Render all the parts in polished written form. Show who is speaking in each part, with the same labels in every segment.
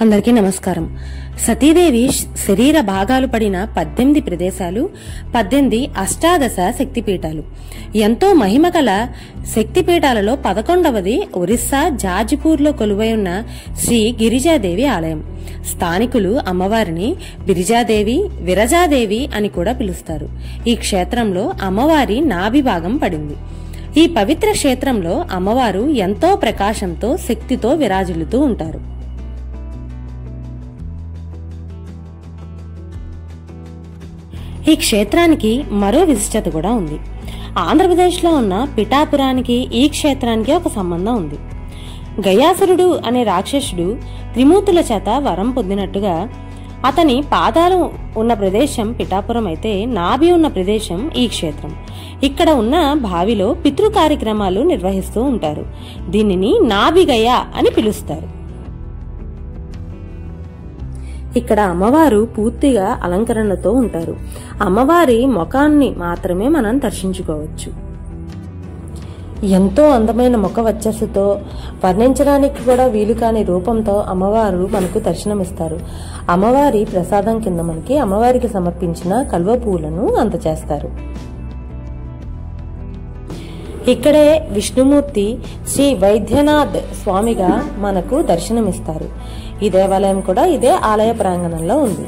Speaker 1: అందరికీ నమస్కారం. సతీదేవి శరీర భాగాలు పడిన 18 ప్రదేశాలు, 18 అష్టాదశ శక్తిపీఠాలు. ఎంతో మహిమ కల శక్తిపీఠాలలో 11వది ఒరిస్సా జాజిపూర్లో కొలువై ఉన్న శ్రీ గిరిజాదేవి ఆలయం. స్థానికులు అమ్మవారిని బిరిజాదేవి, విరజాదేవి అని కూడా పిలుస్తారు. ఈ క్షేత్రంలో అమ్మవారి నాభి భాగం పడింది. ఈ పవిత్ర క్షేత్రంలో అమ్మవారు ఎంతో ప్రకాశంతో, శక్తితో విరాజిల్లుతూ ఉంటారు. ఈ క్షేత్రానికి మరో విశిష్టత కూడా ఉంది. ఆంధ్రప్రదేశ్లో ఉన్న పిఠాపురానికి ఈ క్షేత్రానికి ఒక సంబంధం ఉంది. గయాసురుడు అనే రాక్షసుడు త్రిమూర్తుల చేత వరం పొందినట్టుగా అతని పాదాలు ఉన్న ప్రదేశం పిఠాపురం అయితే నాభి ఉన్న ప్రదేశం ఈ క్షేత్రం. ఇక్కడ ఉన్న బావిలో పితృ కార్యక్రమాలు నిర్వహిస్తూ ఉంటారు. దీనిని నాభిగయ అని పిలుస్తారు. ఇక్కడ అమ్మవారు పూర్తిగా అలంకరణతో ఉంటారు. అమ్మవారి ముఖాన్ని మాత్రమే మనం దర్శించుకోవచ్చు. ఎంతో అందమైన ముఖ వచ్చస్సుతో, వర్ణించడానికి కూడా వీలు కాని రూపంతో అమ్మవారు మనకు దర్శనమిస్తారు. అమ్మవారి ప్రసాదం కింద మనకి అమ్మవారికి సమర్పించిన కలువ పూలను అందజేస్తారు. ఇక్కడే విష్ణుమూర్తి శ్రీ వైద్యనాథ్ స్వామిగా మనకు దర్శనమిస్తారు. ఈ దేవాలయం కూడా ఇదే ఆలయ ప్రాంగణంలో ఉంది.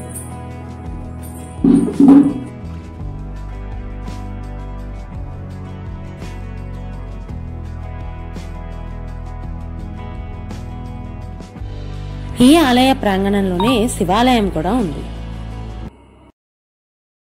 Speaker 1: ఈ ఆలయ ప్రాంగణంలోనే శివాలయం కూడా ఉంది.